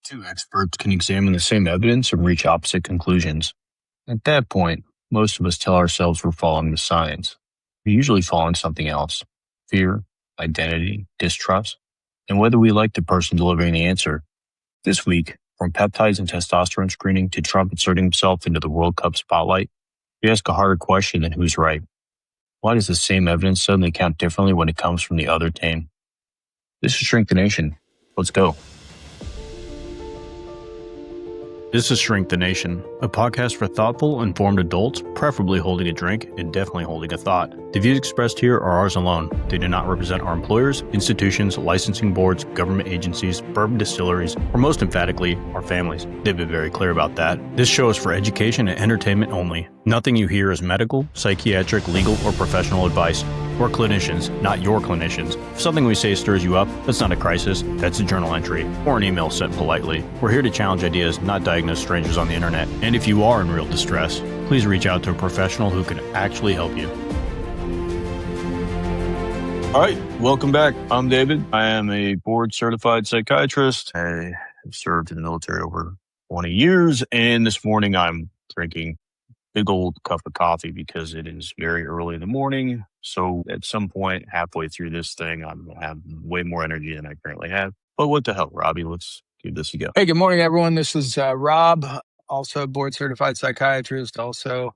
Two experts can examine the same evidence and reach opposite conclusions. At that point, most of us tell ourselves we're following the science. We're usually following something else: fear, identity, distrust, and whether we like the person delivering the answer. This week, from peptides and testosterone screening to Trump inserting himself into the World Cup spotlight, we ask a harder question than who's right. Why does the same evidence suddenly count differently when it comes from the other team? This is Shrink the Nation. Let's go. This is Shrink the Nation, a podcast for thoughtful, informed adults, preferably holding a drink and definitely holding a thought. The views expressed here are ours alone. They do not represent our employers, institutions, licensing boards, government agencies, bourbon distilleries, or most emphatically, our families. They've been very clear about that. This show is for education and entertainment only. Nothing you hear is medical, psychiatric, legal, or professional advice. We're clinicians, not your clinicians. If something we say stirs you up, that's not a crisis, that's a journal entry, or an email sent politely. We're here to challenge ideas, not diagnose strangers on the internet. And if you are in real distress, please reach out to a professional who can actually help you. All right, welcome back. I'm David. I am a board-certified psychiatrist. I have served in the military over 20 years, and this morning I'm drinking a big old cup of coffee because it is very early in the morning. So at some point, halfway through this thing, I'm going to have way more energy than I currently have. But what the hell, Robbie? Let's give this a go. Hey, good morning, everyone. This is Rob, also board-certified psychiatrist, also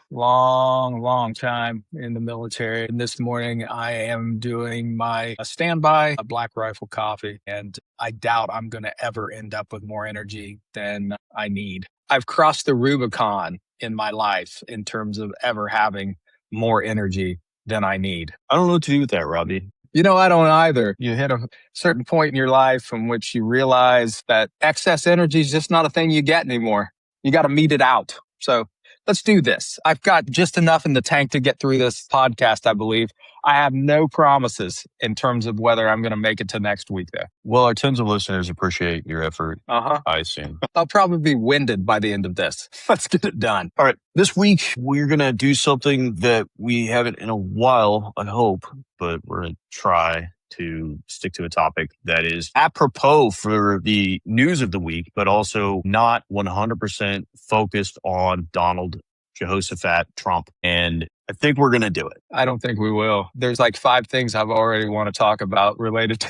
long time in the military. And this morning, I am doing my standby Black Rifle coffee, and I doubt I'm going to ever end up with more energy than I need. I've crossed the Rubicon in my life in terms of ever having more energy than I need. I don't know what to do with that, Robbie. You know, I don't either. You hit a certain point in your life from which you realize that excess energy is just not a thing you get anymore. You got to meet it out. So let's do this. I've got just enough in the tank to get through this podcast, I believe. I have no promises in terms of whether I'm going to make it to next week, though. Well, our tons of listeners appreciate your effort, I assume. I'll probably be winded by the end of this. Let's get it done. All right. This week, we're going to do something that we haven't in a while, I hope, but we're going to try to stick to a topic that is apropos for the news of the week, but also not 100% focused on Donald Jehoshaphat Trump. And I think we're going to do it. I don't think we will. There's like 5 things I've already want to talk about related to...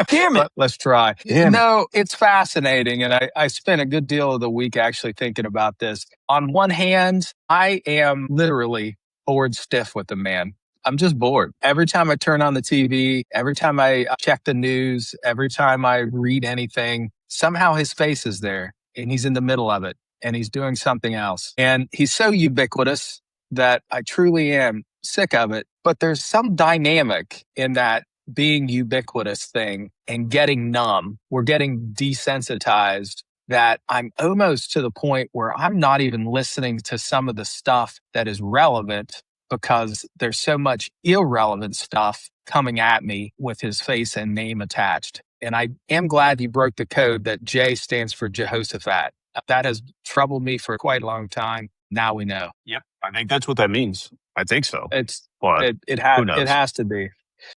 Damn it. Let's try. Damn No, it's fascinating. And I spent a good deal of the week actually thinking about this. On one hand, I am literally bored stiff with the man. I'm just bored. Every time I turn on the TV, every time I check the news, every time I read anything, somehow his face is there and he's in the middle of it and he's doing something else. And he's so ubiquitous that I truly am sick of it. But there's some dynamic in that being ubiquitous thing and getting numb. We're getting desensitized that I'm almost to the point where I'm not even listening to some of the stuff that is relevant because there's so much irrelevant stuff coming at me with his face and name attached. And I am glad you broke the code that J stands for Jehoshaphat. That has troubled me for quite a long time. Now we know. Yep. I think that's what that means. I think so. It has to be.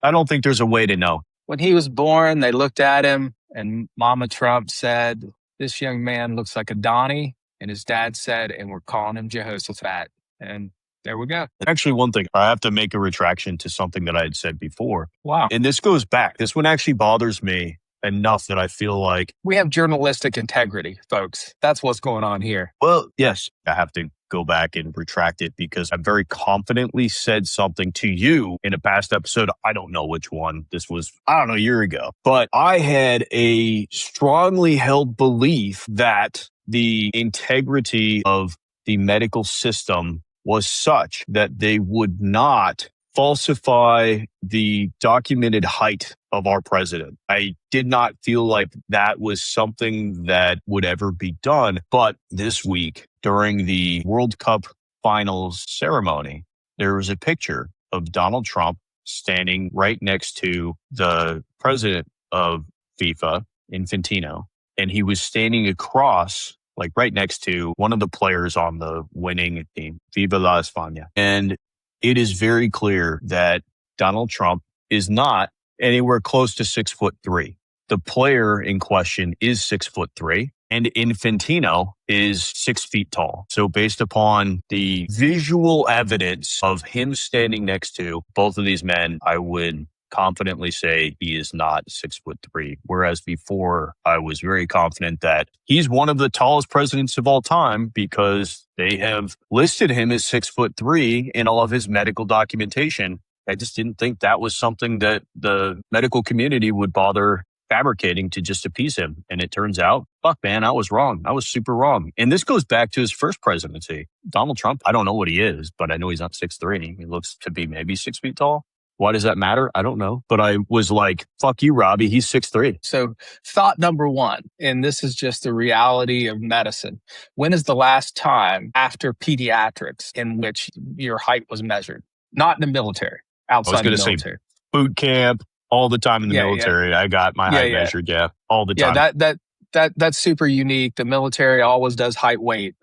I don't think there's a way to know. When he was born, they looked at him and Mama Trump said, "This young man looks like a Donnie." And his dad said, "And we're calling him Jehoshaphat." And there we go. Actually, one thing, I have to make a retraction to something that I had said before. Wow. And this goes back. This one actually bothers me enough that I feel like... We have journalistic integrity, folks. That's what's going on here. Well, yes, I have to go back and retract it because I very confidently said something to you in a past episode. I don't know which one. This was, a year ago. But I had a strongly held belief that the integrity of the medical system was such that they would not falsify the documented height of our president. I did not feel like that was something that would ever be done. But this week, during the World Cup finals ceremony, there was a picture of Donald Trump standing right next to the president of FIFA, Infantino, and he was standing across, like right next to one of the players on the winning team, Viva la España. And it is very clear that Donald Trump is not anywhere close to 6'3". the player in question is 6'3", and Infantino is 6 feet tall. So based upon the visual evidence of him standing next to both of these men, I would confidently say he is not 6'3". Whereas before, I was very confident that he's one of the tallest presidents of all time because they have listed him as 6'3" in all of his medical documentation. I just didn't think that was something that the medical community would bother fabricating to just appease him. And it turns out, fuck, man, I was wrong. I was super wrong. And this goes back to his first presidency. Donald Trump, I don't know what he is, but I know he's not 6'3". He looks to be maybe 6 feet tall. Why does that matter? I don't know. But I was like, fuck you, Robbie. He's 6'3". So thought number one, and this is just the reality of medicine. When is the last time after pediatrics in which your height was measured? Not in the military, outside the military. Boot camp, all the time in the military. Yeah. I got my height measured, all the time. Yeah, that's super unique. The military always does height, weight.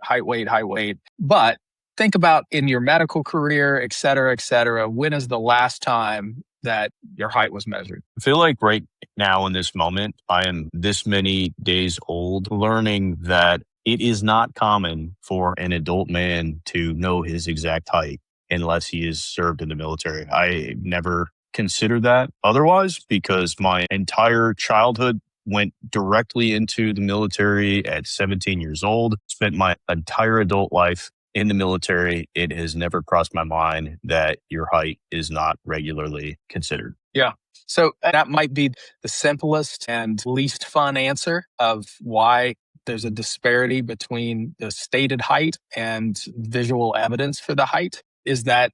But think about in your medical career, et cetera, when is the last time that your height was measured? I feel like right now in this moment, I am this many days old learning that it is not common for an adult man to know his exact height unless he is served in the military. I never considered that otherwise because my entire childhood went directly into the military at 17 years old, spent my entire adult life in the military. It has never crossed my mind that your height is not regularly considered. Yeah. So that might be the simplest and least fun answer of why there's a disparity between the stated height and visual evidence for the height. Is that,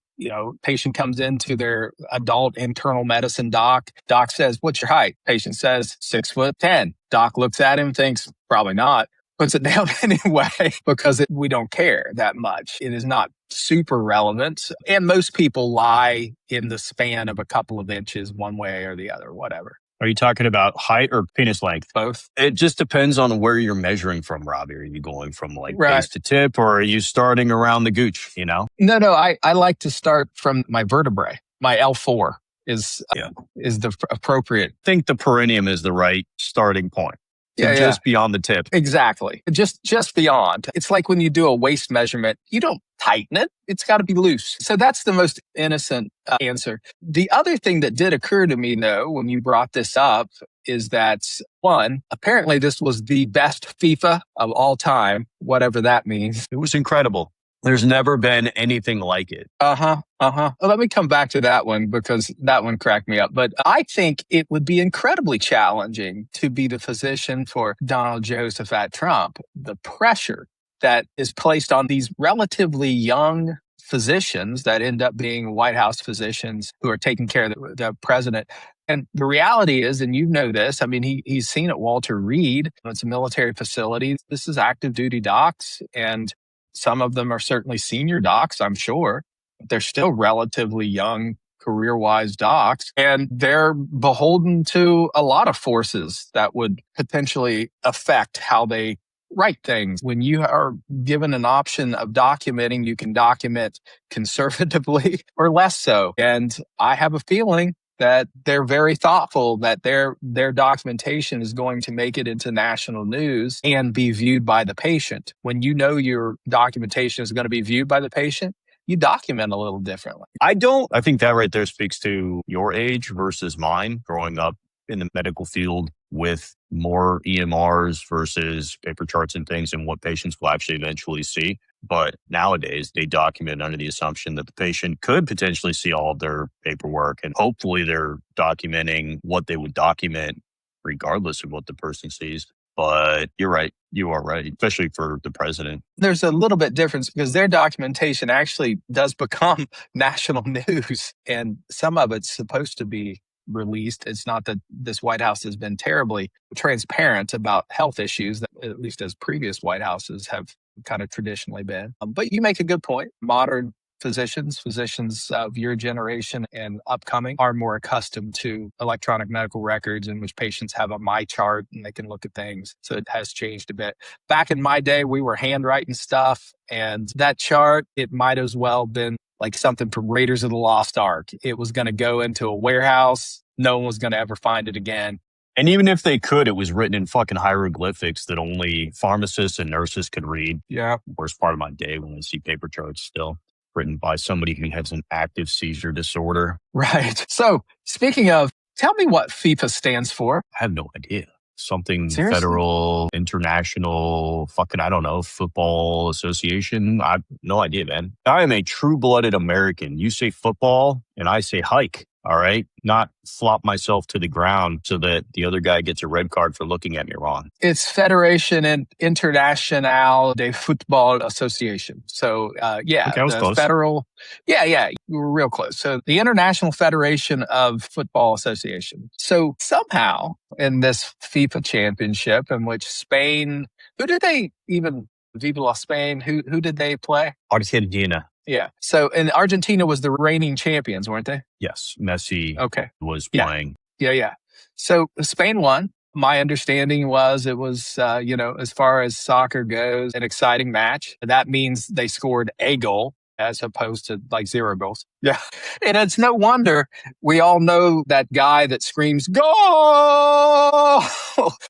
patient comes into their adult internal medicine doc. Doc says, what's your height? Patient says 6'10". Doc looks at him, thinks probably not, puts it down anyway because we don't care that much. It is not super relevant. And most people lie in the span of a couple of inches one way or the other, whatever. Are you talking about height or penis length? Both. It just depends on where you're measuring from, Robbie. Are you going from base to tip or are you starting around the gooch, No, I like to start from my vertebrae. My L4 is the appropriate. I think the perineum is the right starting point. Just beyond the tip. Exactly. Just beyond. It's like when you do a waist measurement, you don't tighten it. It's got to be loose. So that's the most innocent answer. The other thing that did occur to me, though, when you brought this up is that, one, apparently this was the best FIFA of all time, whatever that means. It was incredible. There's never been anything like it. Let me come back to that one because that one cracked me up. But I think it would be incredibly challenging to be the physician for Donald Joseph at Trump. The pressure that is placed on these relatively young physicians that end up being White House physicians who are taking care of the president. And the reality is, and you know this, he's seen at Walter Reed. It's a military facility. This is active duty docs, and some of them are certainly senior docs, I'm sure. But they're still relatively young, career-wise docs, and they're beholden to a lot of forces that would potentially affect how they write things. When you are given an option of documenting, you can document conservatively or less so. And I have a feeling that they're very thoughtful that their documentation is going to make it into national news and be viewed by the patient. When you know your documentation is going to be viewed by the patient, you document a little differently. I think that right there speaks to your age versus mine, growing up in the medical field with more EMRs versus paper charts and things and what patients will actually eventually see. But nowadays, they document under the assumption that the patient could potentially see all of their paperwork, and hopefully they're documenting what they would document regardless of what the person sees. But you're right. You are right, especially for the president. There's a little bit difference because their documentation actually does become national news, and some of it's supposed to be released. It's not that this White House has been terribly transparent about health issues, that, at least as previous White Houses have kind of traditionally been. But you make a good point. Modern physicians of your generation and upcoming are more accustomed to electronic medical records in which patients have a my chart and they can look at things. So it has changed a bit. Back in my day, we were handwriting stuff, and that chart, it might as well been like something from Raiders of the Lost Ark. It was going to go into a warehouse. No one was going to ever find it again. And even if they could, it was written in fucking hieroglyphics that only pharmacists and nurses could read. Yeah. Worst part of my day when I see paper charts still written by somebody who has an active seizure disorder. Right. So speaking of, tell me what FIFA stands for. I have no idea. Something Seriously? federal, international, fucking, I don't know, football association. I have no idea, man. I am a true-blooded American. You say football and I say hike. All right. Not flop myself to the ground so that the other guy gets a red card for looking at me wrong. It's Federation Internationale de Football Association. So, yeah, Okay, I was the close. federal. Yeah, you were real close. So the International Federation of Football Association. So somehow in this FIFA championship in which Spain, who did they even, Viva la Spain, who did they play? Argentina. Yeah. So, and Argentina was the reigning champions, weren't they? Yes. Messi Okay. was Yeah. playing. Yeah. So Spain won. My understanding was it was, as far as soccer goes, an exciting match. That means they scored a goal as opposed to like 0 goals. Yeah. And it's no wonder we all know that guy that screams, "Goal!"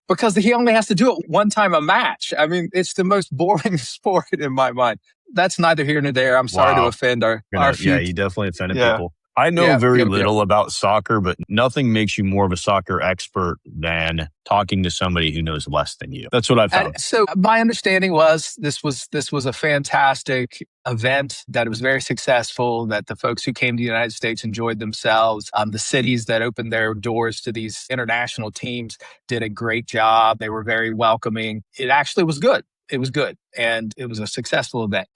because he only has to do it one time a match. I mean, it's the most boring sport in my mind. That's neither here nor there. I'm sorry to Wow. offend our Yeah, future. you definitely offended Yeah. people. I know Yeah, very yeah. little about soccer, but nothing makes you more of a soccer expert than talking to somebody who knows less than you. That's what I found. And so my understanding was this was a fantastic event, that it was very successful, that the folks who came to the United States enjoyed themselves. The cities that opened their doors to these international teams did a great job. They were very welcoming. It actually was good. It was good. And it was a successful event.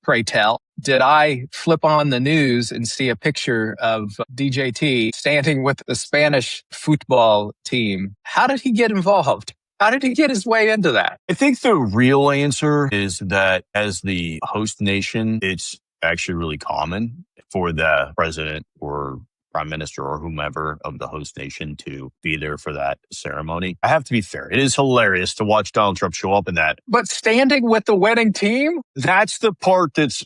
Pray tell, did I flip on the news and see a picture of DJT standing with the Spanish football team? How did he get involved? How did he get his way into that? I think the real answer is that as the host nation, it's actually really common for the president or prime minister or whomever of the host nation to be there for that ceremony. I have to be fair. It is hilarious to watch Donald Trump show up in that. But standing with the winning team? That's the part that's,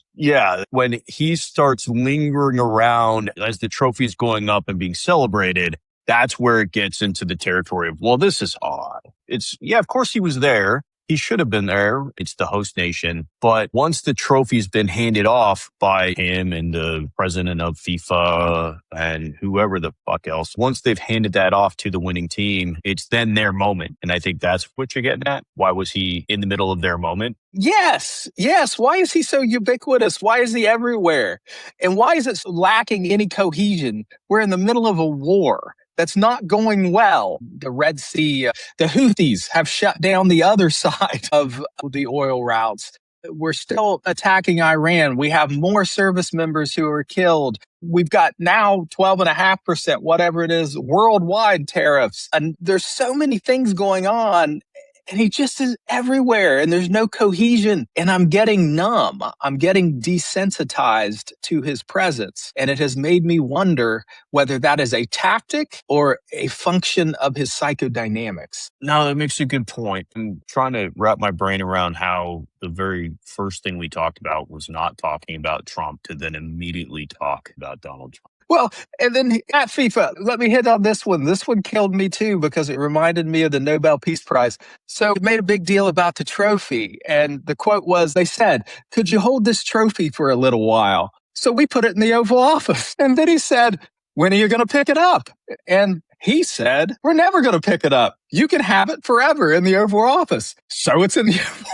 when he starts lingering around as the trophy's going up and being celebrated, that's where it gets into the territory of, well, this is odd. It's, of course he was there. He should have been there. It's the host nation. But once the trophy's been handed off by him and the president of FIFA and whoever the fuck else, once they've handed that off to the winning team, it's then their moment. And I think that's what you're getting at. Why was he in the middle of their moment? Yes. Why is he so ubiquitous? Why is he everywhere? And why is it lacking any cohesion? We're in the middle of a war that's not going well. The Red Sea, the Houthis have shut down the other side of the oil routes. We're still attacking Iran. We have more service members who are killed. We've got now 12.5%, whatever it is, worldwide tariffs. And there's so many things going on. And he just is everywhere and there's no cohesion. And I'm getting numb. I'm getting desensitized to his presence. And it has made me wonder whether that is a tactic or a function of his psychodynamics. No, that makes a good point. I'm trying to wrap my brain around how the very first thing we talked about was not talking about Trump to then immediately talk about Donald Trump. Well, and then at FIFA, let me hit on this one. This one killed me too because it reminded me of the Nobel Peace Prize. So it made a big deal about the trophy. And the quote was, they said, "Could you hold this trophy for a little while?" So we put it in the Oval Office. And then he said, "When are you going to pick it up?" And he said, "We're never going to pick it up. You can have it forever in the Oval Office." So it's in the Oval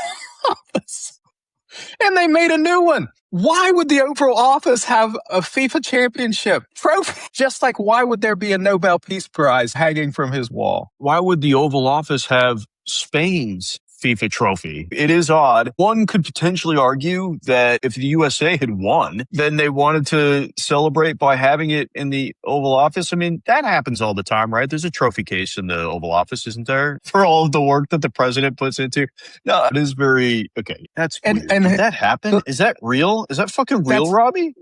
Office. And they made a new one. Why would the Oval Office have a FIFA championship trophy? Just like why would there be a Nobel Peace Prize hanging from his wall? Why would the Oval Office have Spain's FIFA trophy? It is odd. One could potentially argue that if the USA had won, then they wanted to celebrate by having it in the Oval Office. I mean, that happens all the time, right? There's a trophy case in the Oval Office, isn't there? For all of the work that the president puts into. No, it is very, okay. That's weird. And Did that happen? Is that real? Is that fucking real, Robbie?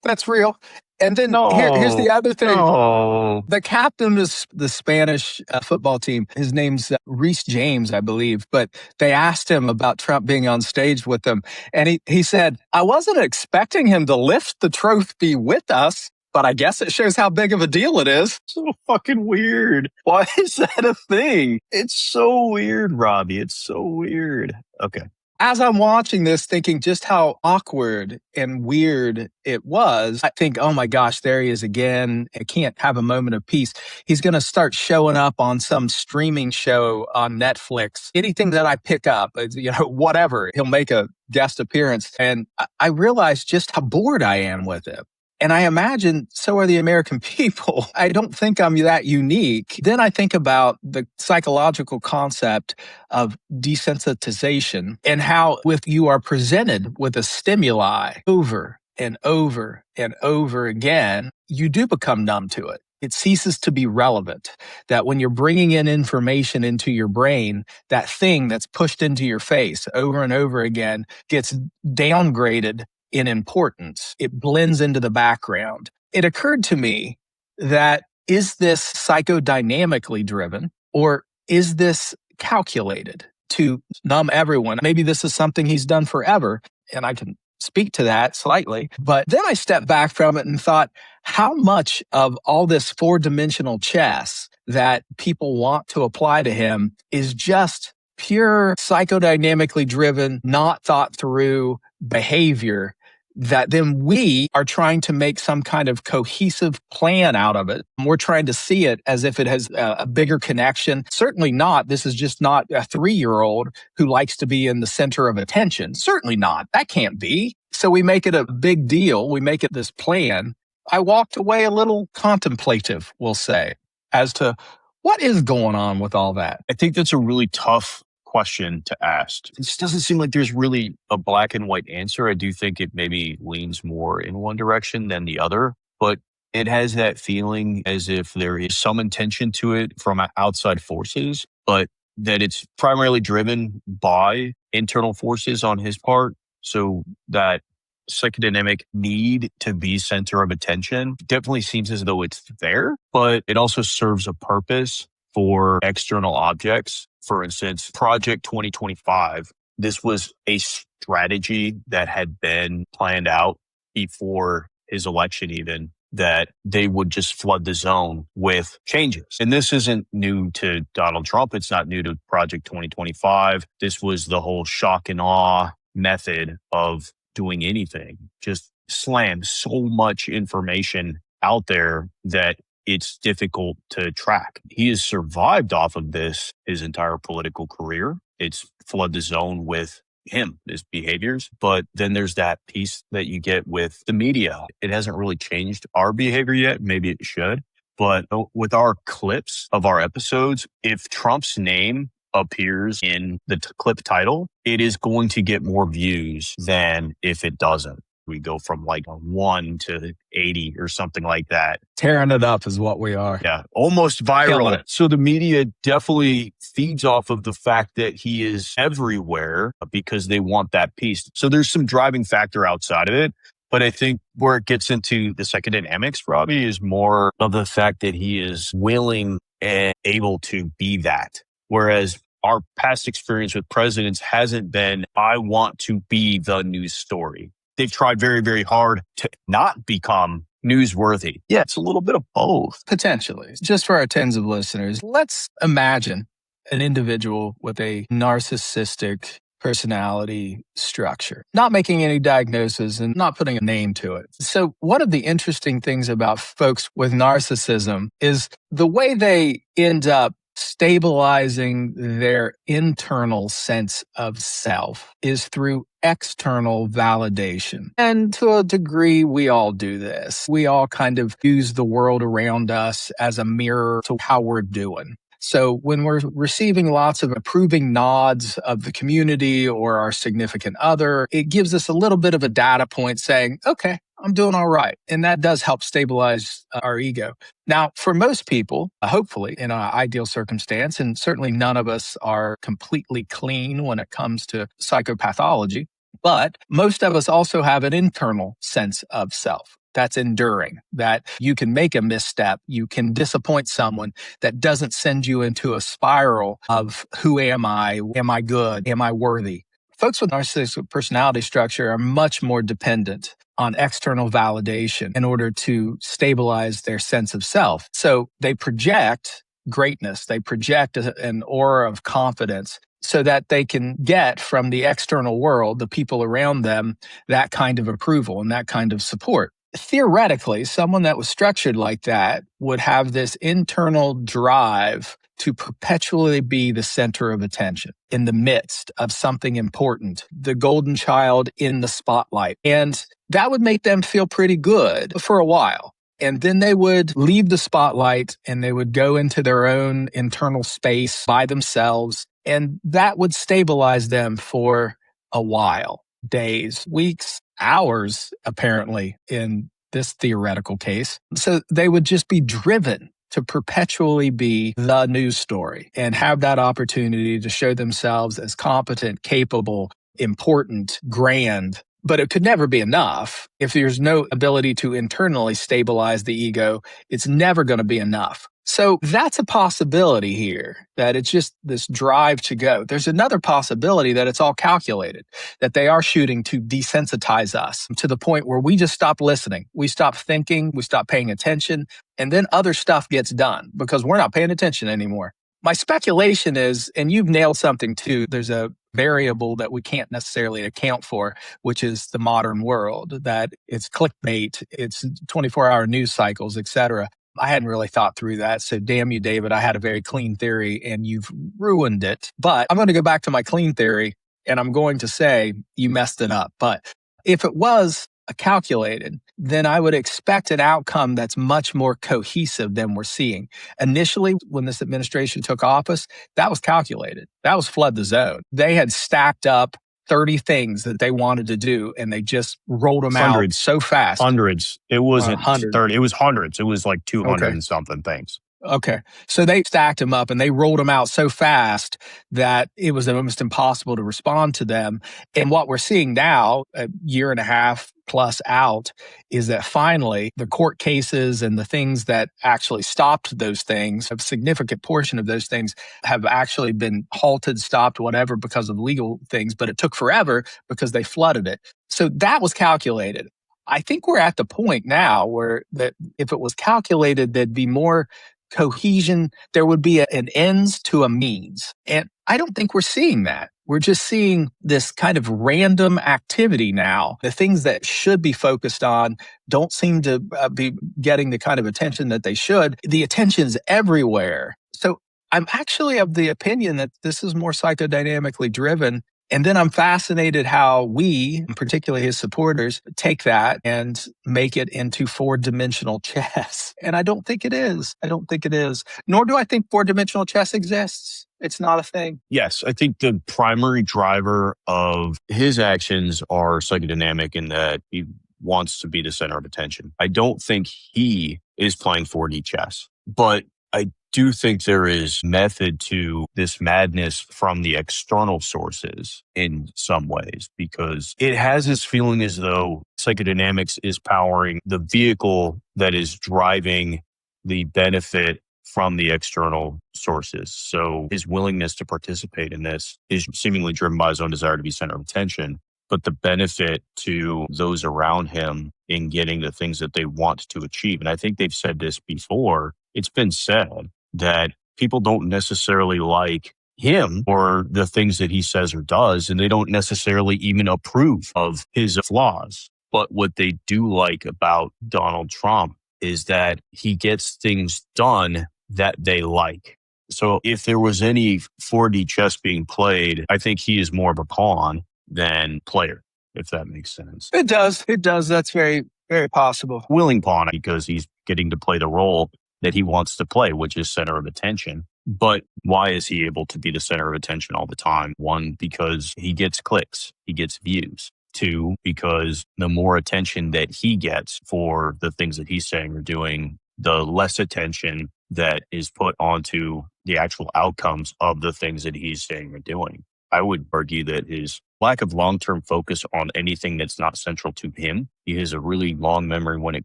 That's real. And then here's the other thing. The captain of the Spanish football team, his name's Reece James, I believe. But they asked him about Trump being on stage with them. And he said, "I wasn't expecting him to lift the trophy with us, but I guess it shows how big of a deal it is. So fucking weird. Why is that a thing? It's so weird, Robbie. It's so weird. Okay. As I'm watching this, thinking just how awkward and weird it was, I think, oh my gosh, there he is again. I can't have a moment of peace. He's going to start showing up on some streaming show on Netflix. Anything that I pick up, whatever, he'll make a guest appearance. And I realized just how bored I am with it. And I imagine so are the American people. I don't think I'm that unique. Then I think about the psychological concept of desensitization and how if you are presented with a stimuli over and over and over again, you do become numb to it. It ceases to be relevant. That when you're bringing in information into your brain, that thing that's pushed into your face over and over again gets downgraded in importance. It blends into the background. It occurred to me that is this psychodynamically driven or is this calculated to numb everyone? Maybe this is something he's done forever, and I can speak to that slightly. But then I stepped back from it and thought, how much of all this four-dimensional chess that people want to apply to him is just pure psychodynamically driven, not thought through behavior that then we are trying to make some kind of cohesive plan out of it. We're trying to see it as if it has a bigger connection. Certainly not. This is just not a 3-year-old who likes to be in the center of attention. Certainly not. That can't be. So we make it a big deal. We make it this plan. I walked away a little contemplative, we'll say, as to what is going on with all that. I think that's a really tough question to ask. It just doesn't seem like there's really a black and white answer. I do think it maybe leans more in one direction than the other, but it has that feeling as if there is some intention to it from outside forces, but that it's primarily driven by internal forces on his part. So that psychodynamic need to be center of attention definitely seems as though it's there, but it also serves a purpose for external objects. For instance, Project 2025, this was a strategy that had been planned out before his election even, that they would just flood the zone with changes. And this isn't new to Donald Trump. It's not new to Project 2025. This was the whole shock and awe method of doing anything. Just slam so much information out there that it's difficult to track. He has survived off of this his entire political career. It's flood the zone with him, his behaviors. But then there's that piece that you get with the media. It hasn't really changed our behavior yet. Maybe it should. But with our clips of our episodes, if Trump's name appears in the clip title, it is going to get more views than if it doesn't. We go from like 1 to 80 or something like that. Tearing it up is what we are. Yeah, almost viral. So the media definitely feeds off of the fact that he is everywhere because they want that piece. So there's some driving factor outside of it. But I think where it gets into the psychodynamics, Robbie, is more of the fact that he is willing and able to be that. Whereas our past experience with presidents hasn't been, I want to be the news story. They've tried very, very hard to not become newsworthy. Yeah, it's a little bit of both. Potentially. Just for our tens of listeners, let's imagine an individual with a narcissistic personality structure, not making any diagnosis and not putting a name to it. So one of the interesting things about folks with narcissism is the way they end up stabilizing their internal sense of self is through external validation. And to a degree, we all do this. We all kind of use the world around us as a mirror to how we're doing. So when we're receiving lots of approving nods of the community or our significant other, it gives us a little bit of a data point saying, okay, I'm doing all right. And that does help stabilize our ego. Now, for most people, hopefully in an ideal circumstance, and certainly none of us are completely clean when it comes to psychopathology, but most of us also have an internal sense of self that's enduring, that you can make a misstep, you can disappoint someone that doesn't send you into a spiral of who am I good, am I worthy? Folks with narcissistic personality structure are much more dependent on external validation in order to stabilize their sense of self. So they project greatness, they project an aura of confidence so that they can get from the external world, the people around them, that kind of approval and that kind of support. Theoretically, someone that was structured like that would have this internal drive to perpetually be the center of attention in the midst of something important, the golden child in the spotlight. And that would make them feel pretty good for a while. And then they would leave the spotlight and they would go into their own internal space by themselves. And that would stabilize them for a while, days, weeks, hours, apparently, in this theoretical case. So they would just be driven to perpetually be the news story and have that opportunity to show themselves as competent, capable, important, grand. But it could never be enough. If there's no ability to internally stabilize the ego, it's never going to be enough. So that's a possibility here, that it's just this drive to go. There's another possibility that it's all calculated, that they are shooting to desensitize us to the point where we just stop listening. We stop thinking, we stop paying attention, and then other stuff gets done because we're not paying attention anymore. My speculation is, and you've nailed something too, there's a variable that we can't necessarily account for, which is the modern world, that it's clickbait, it's 24-hour news cycles, etc. I hadn't really thought through that. So damn you, David. I had a very clean theory and you've ruined it. But I'm going to go back to my clean theory and I'm going to say you messed it up. But if it was calculated, then I would expect an outcome that's much more cohesive than we're seeing. Initially, when this administration took office, that was calculated. That was flood the zone. They had stacked up 30 things that they wanted to do, and they just rolled them out so fast. Hundreds. It wasn't 30. It was hundreds. It was like 200 and something things. Okay. So they stacked them up and they rolled them out so fast that it was almost impossible to respond to them. And what we're seeing now, a year and a half plus out, is that finally the court cases and the things that actually stopped those things, a significant portion of those things have actually been halted, stopped, whatever, because of legal things. But it took forever because they flooded it. So that was calculated. I think we're at the point now where that if it was calculated, there'd be more cohesion. There would be an ends to a means. And I don't think we're seeing that. We're just seeing this kind of random activity now. The things that should be focused on don't seem to be getting the kind of attention that they should. The attention's everywhere. So I'm actually of the opinion that this is more psychodynamically driven. And then I'm fascinated how we, particularly his supporters, take that and make it into four-dimensional chess. And I don't think it is. I don't think it is. Nor do I think four-dimensional chess exists. It's not a thing. Yes, I think the primary driver of his actions are psychodynamic in that he wants to be the center of attention. I don't think he is playing 4D chess, but I do think there is method to this madness from the external sources in some ways, because it has this feeling as though psychodynamics is powering the vehicle that is driving the benefit from the external sources. So his willingness to participate in this is seemingly driven by his own desire to be center of attention, but the benefit to those around him in getting the things that they want to achieve. And I think they've said this before. It's been said that people don't necessarily like him or the things that he says or does, and they don't necessarily even approve of his flaws. But what they do like about Donald Trump is that he gets things done that they like. So if there was any 4D chess being played, I think he is more of a pawn than player, if that makes sense. It does. It does. That's very, very possible. Willing pawn, because he's getting to play the role that he wants to play, which is center of attention. But why is he able to be the center of attention all the time? One, because he gets clicks, he gets views. Two, because the more attention that he gets for the things that he's saying or doing, the less attention that is put onto the actual outcomes of the things that he's saying or doing. I would argue that his lack of long-term focus on anything that's not central to him. He has a really long memory when it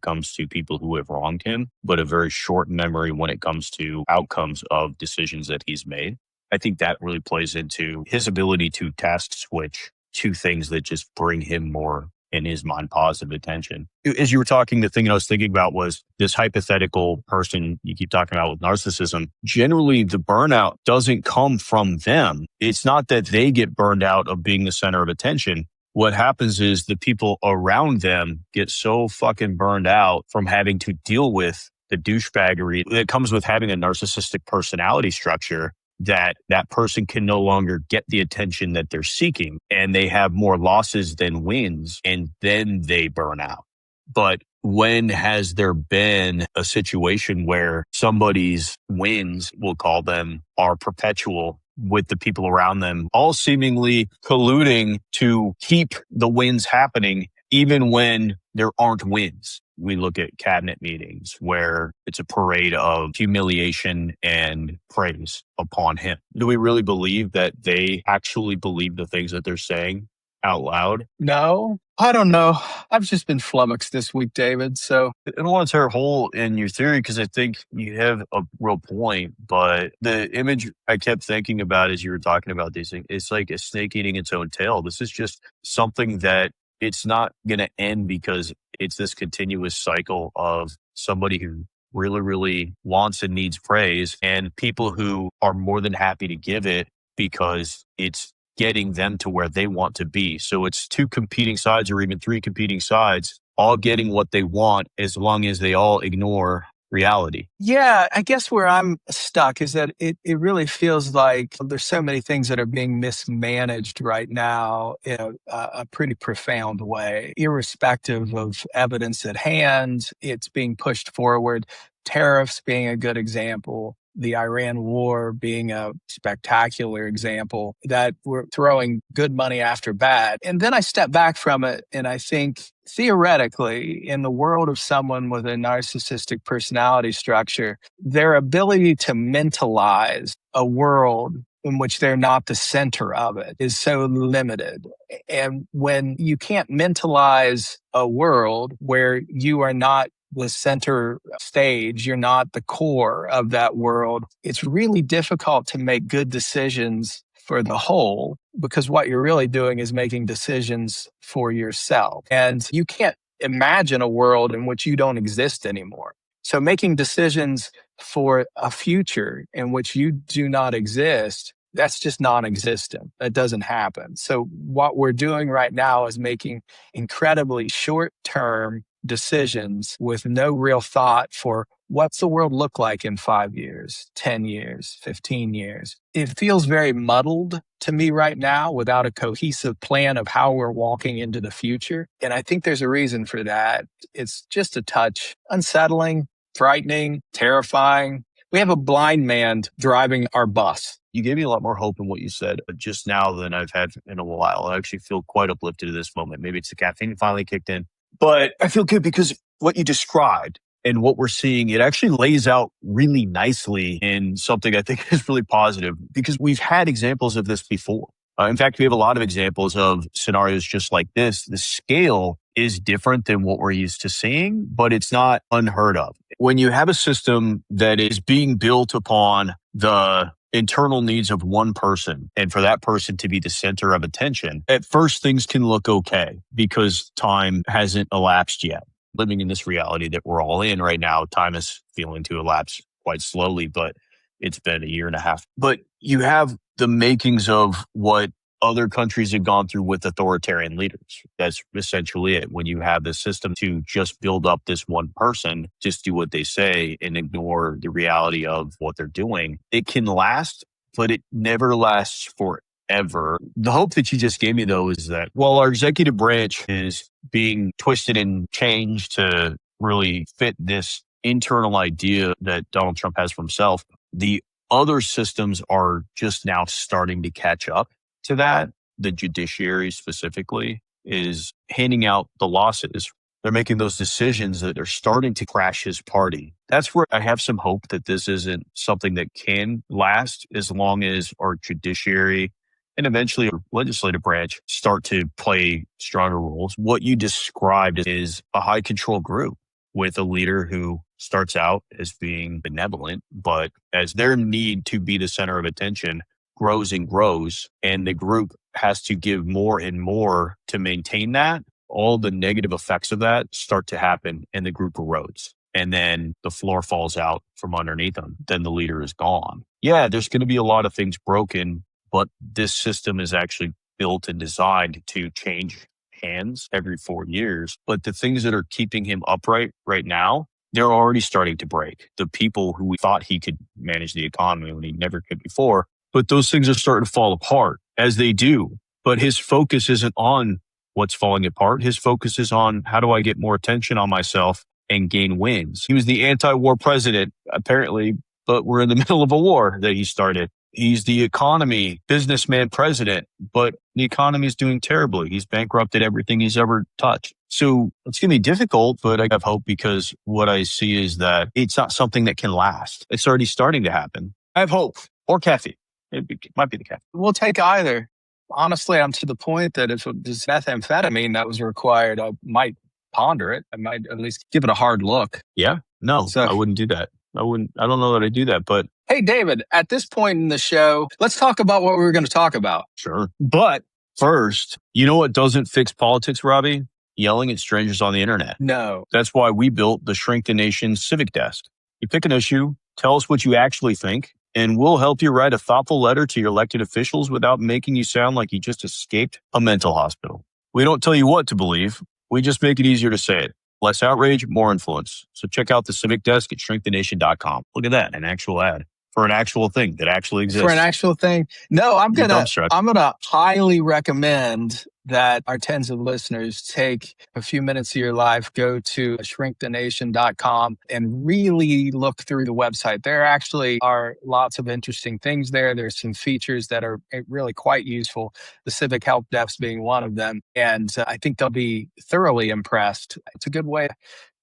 comes to people who have wronged him, but a very short memory when it comes to outcomes of decisions that he's made. I think that really plays into his ability to task switch to things that just bring him more in his mind, positive attention. As you were talking, the thing I was thinking about was this hypothetical person you keep talking about with narcissism. Generally, the burnout doesn't come from them. It's not that they get burned out of being the center of attention. What happens is the people around them get so fucking burned out from having to deal with the douchebaggery that comes with having a narcissistic personality structure that person can no longer get the attention that they're seeking, and they have more losses than wins, and then they burn out. But when has there been a situation where somebody's wins, we'll call them, are perpetual with the people around them, all seemingly colluding to keep the wins happening, even when there aren't wins? We look at cabinet meetings where it's a parade of humiliation and praise upon him. Do we really believe that they actually believe the things that they're saying out loud? No, I don't know. I've just been flummoxed this week, David. So I don't want to tear a hole in your theory because I think you have a real point. But the image I kept thinking about as you were talking about these things, it's like a snake eating its own tail. This is just something that it's not going to end because it's this continuous cycle of somebody who really, really wants and needs praise and people who are more than happy to give it because it's getting them to where they want to be. So it's two competing sides or even three competing sides, all getting what they want as long as they all ignore reality. yeah, I guess where I'm stuck is that it really feels like there's so many things that are being mismanaged right now in a pretty profound way, irrespective of evidence at hand. It's being pushed forward. Tariffs being a good example, the Iran war being a spectacular example, that we're throwing good money after bad. And then I step back from it and I think theoretically, in the world of someone with a narcissistic personality structure, their ability to mentalize a world in which they're not the center of it is so limited. And when you can't mentalize a world where you are not the center stage, you're not the core of that world, it's really difficult to make good decisions for the whole, because what you're really doing is making decisions for yourself. And you can't imagine a world in which you don't exist anymore. So making decisions for a future in which you do not exist, that's just non-existent. That doesn't happen. So what we're doing right now is making incredibly short-term decisions with no real thought for what's the world look like in 5 years, 10 years, 15 years. It feels very muddled to me right now without a cohesive plan of how we're walking into the future. And I think there's a reason for that. It's just a touch unsettling, frightening, terrifying. We have a blind man driving our bus. You gave me a lot more hope in what you said just now than I've had in a while. I actually feel quite uplifted at this moment. Maybe it's the caffeine finally kicked in. But I feel good because what you described and what we're seeing, it actually lays out really nicely in something I think is really positive because we've had examples of this before. In fact, we have a lot of examples of scenarios just like this. The scale is different than what we're used to seeing, but it's not unheard of. When you have a system that is being built upon the internal needs of one person and for that person to be the center of attention, at first things can look okay because time hasn't elapsed yet. Living in this reality that we're all in right now, time is feeling to elapse quite slowly, but it's been a year and a half. But you have the makings of what other countries have gone through with authoritarian leaders. That's essentially it. When you have the system to just build up this one person, just do what they say and ignore the reality of what they're doing, it can last, but it never lasts forever. The hope that you just gave me, though, is that while our executive branch is being twisted and changed to really fit this internal idea that Donald Trump has for himself, the other systems are just now starting to catch up to that. The judiciary specifically is handing out the losses. They're making those decisions that are starting to crash his party. That's where I have some hope that this isn't something that can last as long as our judiciary and eventually our legislative branch start to play stronger roles. What you described is a high control group with a leader who starts out as being benevolent, but as their need to be the center of attention grows and grows, and the group has to give more and more to maintain that, all the negative effects of that start to happen and the group erodes. And then the floor falls out from underneath them. Then the leader is gone. Yeah, there's going to be a lot of things broken, but this system is actually built and designed to change hands every 4 years. But the things that are keeping him upright right now, they're already starting to break. The people who we thought he could manage the economy when he never could before, but those things are starting to fall apart as they do. But his focus isn't on what's falling apart. His focus is on how do I get more attention on myself and gain wins. He was the anti-war president, apparently, but we're in the middle of a war that he started. He's the economy businessman president, but the economy is doing terribly. He's bankrupted everything he's ever touched. So it's going to be difficult, but I have hope because what I see is that it's not something that can last. It's already starting to happen. I have hope. Or caffeine. It might be the caffeine. We'll take either. Honestly, I'm to the point that if it was methamphetamine that was required, I might ponder it. I might at least give it a hard look. Yeah. No, So- I wouldn't do that. I don't know that I'd do that, but Hey, David, at this point in the show, let's talk about what we were going to talk about. sure. But first, you know what doesn't fix politics, Robbie? Yelling at strangers on the internet. No. That's why we built the Shrink the Nation Civic Desk. You pick an issue, tell us what you actually think, and we'll help you write a thoughtful letter to your elected officials without making you sound like you just escaped a mental hospital. We don't tell you what to believe. We just make it easier to say it. Less outrage, more influence. So check out the Civic Desk at shrinkthenation.com. Look at that, an actual ad for an actual thing that actually exists. For an actual thing? No, I'm You're gonna dumbstruck. highly recommend that our tens of listeners take a few minutes of your life, go to shrinkthenation.com and really look through the website. There actually are lots of interesting things there. There's some features that are really quite useful, the Civic Help Desk being one of them. And I think they'll be thoroughly impressed. It's a good way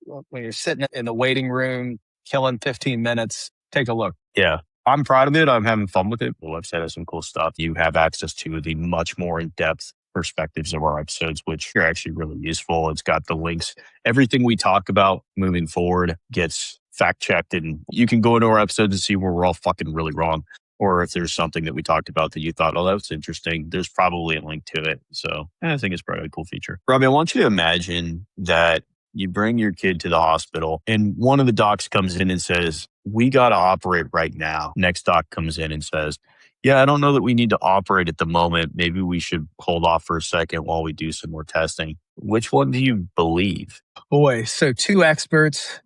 when you're sitting in the waiting room, killing 15 minutes, take a look. Yeah. I'm proud of it. I'm having fun with it. The website has some cool stuff. You have access to the much more in-depth perspectives of our episodes, which are actually really useful. It's got the links. Everything we talk about moving forward gets fact-checked, and you can go into our episodes and see where we're all fucking really wrong. Or if there's something that we talked about that you thought, oh, that was interesting, there's probably a link to it. So I think it's probably a cool feature. Robbie, I want you to imagine that you bring your kid to the hospital and one of the docs comes in and says, we got to operate right now. Next doc comes in and says, yeah, I don't know that we need to operate at the moment. Maybe we should hold off for a second while we do some more testing. Which one do you believe? Boy, so two experts,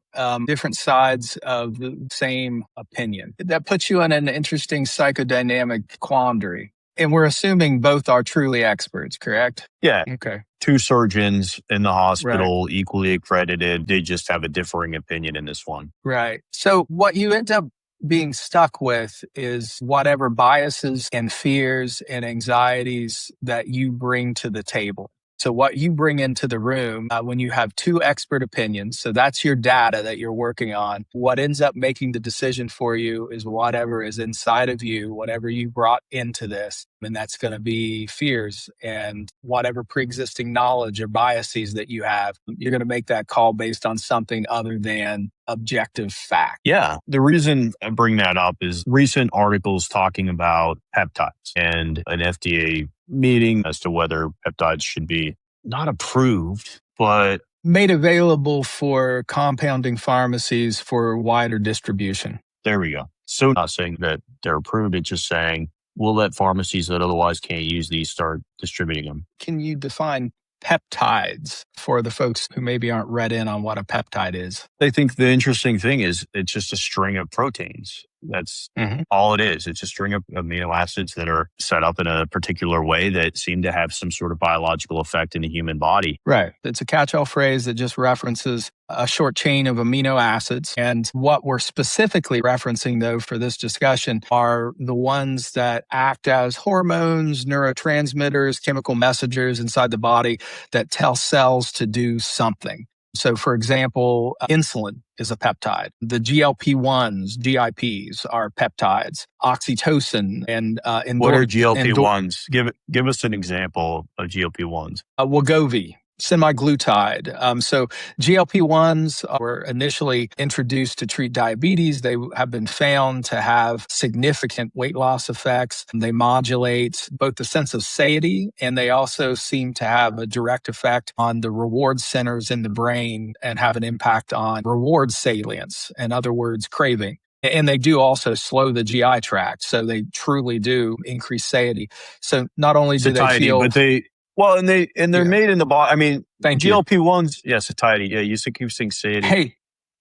different sides of the same opinion. That puts you in an interesting psychodynamic quandary. And we're assuming both are truly experts, correct? Yeah. Okay. Two surgeons in the hospital, equally accredited. They just have a differing opinion in this one. Right. So what you end up being stuck with is whatever biases and fears and anxieties that you bring to the table. So what you bring into the room when you have two expert opinions, so that's your data that you're working on. What ends up making the decision for you is whatever is inside of you, whatever you brought into this. And that's going to be fears and whatever pre-existing knowledge or biases that you have. You're going to make that call based on something other than objective fact. Yeah. The reason I bring that up is recent articles talking about peptides and an FDA meeting as to whether peptides should be not approved, but made available for compounding pharmacies for wider distribution. There we go. So not saying that they're approved, it's just saying we'll let pharmacies that otherwise can't use these start distributing them. Can you define peptides for the folks who maybe aren't read in on what a peptide is? I think the interesting thing is it's just a string of proteins. That's all it is. It's a string of amino acids that are set up in a particular way that seem to have some sort of biological effect in the human body. Right. It's a catch-all phrase that just references a short chain of amino acids. And what we're specifically referencing, though, for this discussion are the ones that act as hormones, neurotransmitters, chemical messengers inside the body that tell cells to do something. So, for example, insulin is a peptide. The GLP-1s, GIPs, are peptides. Oxytocin and what are GLP-1s? Give us an example of GLP-1s. Wegovy semaglutide. So GLP-1s were initially introduced to treat diabetes. They have been found to have significant weight loss effects. They modulate both the sense of satiety, and they also seem to have a direct effect on the reward centers in the brain and have an impact on reward salience, in other words, craving. And they do also slow the GI tract. So they truly do increase satiety. So not only do they Satiety, feel... but they're Yeah. made in the body. I mean, Thank you. GLP-1s, yeah, satiety. Yeah, you keep saying satiety. Hey,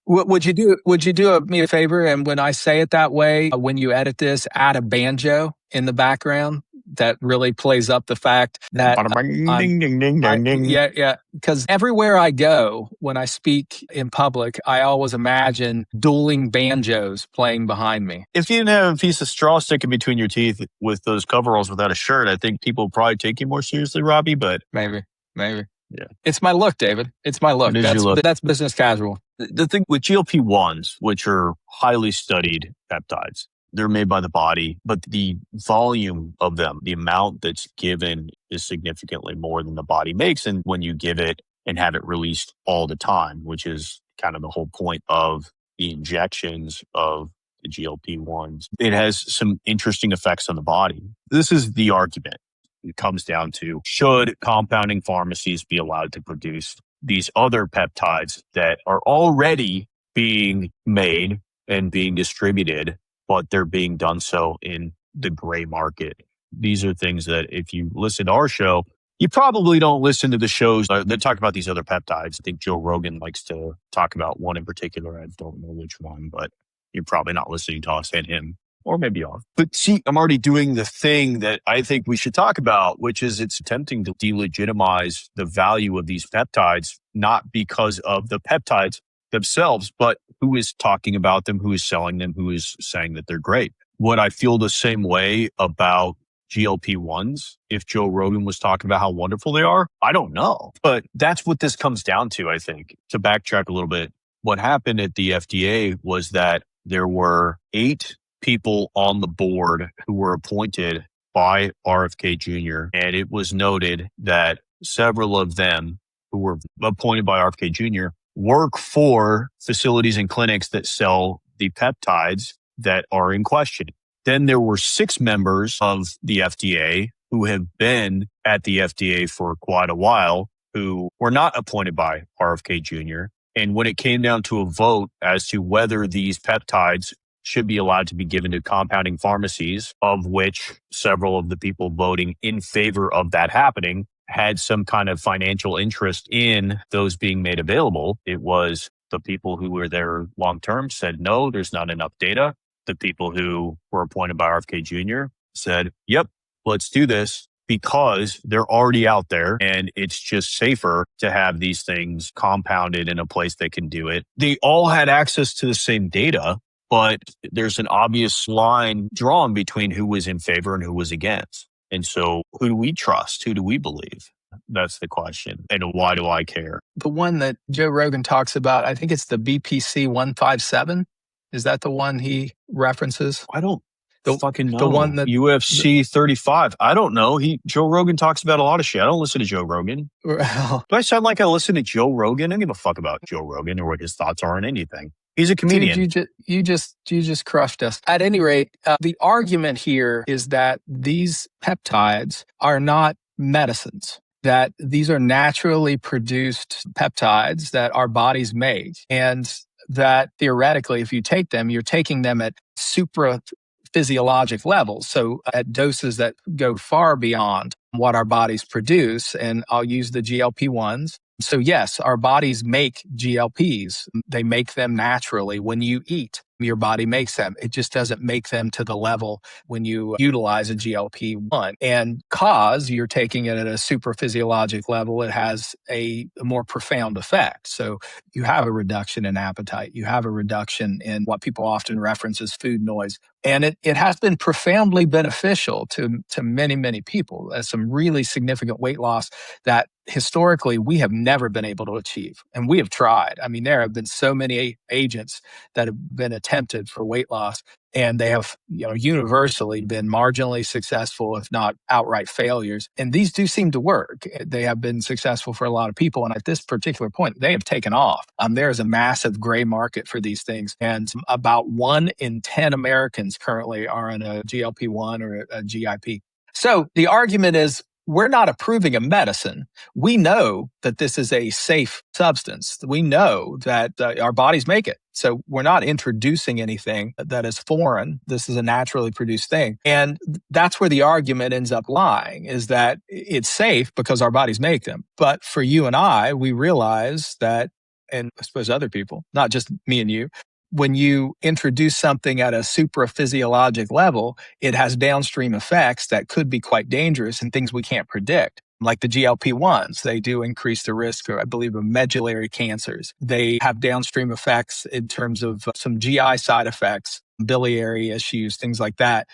would you do me a favor? And when I say it that way, when you edit this, add a banjo in the background that really plays up the fact that Ding, ding, ding, ding, ding. yeah. Because everywhere I go, when I speak in public, I always imagine dueling banjos playing behind me. If you didn't have a piece of straw sticking between your teeth with those coveralls without a shirt, I think people would probably take you more seriously, Robbie. But Maybe. yeah, It's my look, David. It's my look. It is your look. That's business casual. the thing with GLP-1s, which are highly studied peptides, they're made by the body, but the volume of them, the amount that's given is significantly more than the body makes. And when you give it and have it released all the time, which is kind of the whole point of the injections of the GLP-1s, it has some interesting effects on the body. This is the argument. It comes down to, should compounding pharmacies be allowed to produce these other peptides that are already being made and being distributed, but they're being done so in the gray market? These are things that if you listen to our show, you probably don't listen to the shows that talk about these other peptides. I think Joe Rogan likes to talk about one in particular. I don't know which one, but you're probably not listening to us and him. Or maybe off. But see, I'm already doing the thing that I think we should talk about, which is it's attempting to delegitimize the value of these peptides, not because of the peptides themselves, but who is talking about them, who is selling them, who is saying that they're great. Would I feel the same way about GLP-1s if Joe Rogan was talking about how wonderful they are? I don't know. But that's what this comes down to, I think. To backtrack a little bit, what happened at the FDA was that there were 8 people on the board who were appointed by RFK Jr. And it was noted that several of them who were appointed by RFK Jr. work for facilities and clinics that sell the peptides that are in question. Then there were 6 members of the FDA who have been at the FDA for quite a while who were not appointed by RFK Jr. And when it came down to a vote as to whether these peptides should be allowed to be given to compounding pharmacies, of which several of the people voting in favor of that happening had some kind of financial interest in those being made available. It was the people who were there long-term said, no, there's not enough data. The people who were appointed by RFK Jr. said, yep, let's do this because they're already out there and it's just safer to have these things compounded in a place that can do it. They all had access to the same data, but there's an obvious line drawn between who was in favor and who was against. And so who do we trust? Who do we believe? That's the question. And why do I care? The one that Joe Rogan talks about, I think it's the BPC 157. Is that the one he references? I don't fucking know. The one that UFC 35. I don't know. Joe Rogan talks about a lot of shit. I don't listen to Joe Rogan. Do I sound like I listen to Joe Rogan? I don't give a fuck about Joe Rogan or what his thoughts are on anything. He's a comedian. Dude, you just crushed us. At any rate, the argument here is that these peptides are not medicines, that these are naturally produced peptides that our bodies make, and that theoretically, if you take them, you're taking them at supraphysiologic levels. So at doses that go far beyond what our bodies produce. And I'll use the GLP-1s. So yes, our bodies make GLPs. They make them naturally when you eat. Your body makes them. It just doesn't make them to the level when you utilize a GLP-1. And cause you're taking it at a super physiologic level, it has a more profound effect. So you have a reduction in appetite. You have a reduction in what people often reference as food noise. And it has been profoundly beneficial to many, many people. Some really significant weight loss that historically we have never been able to achieve. And we have tried. I mean, there have been so many agents that have been attempted for weight loss. And they have, universally been marginally successful, if not outright failures. And these do seem to work. They have been successful for a lot of people. And at this particular point, they have taken off. There is a massive gray market for these things. And about 1 in 10 Americans currently are on a GLP-1 or a GIP. So the argument is, we're not approving a medicine. We know that this is a safe substance. We know that our bodies make it. So we're not introducing anything that is foreign. This is a naturally produced thing. And that's where the argument ends up lying, is that it's safe because our bodies make them. But for you and I, we realize that, and I suppose other people, not just me and you, when you introduce something at a supraphysiologic level, it has downstream effects that could be quite dangerous and things we can't predict. Like the GLP-1s, they do increase the risk, I believe, of medullary cancers. They have downstream effects in terms of some GI side effects, biliary issues, things like that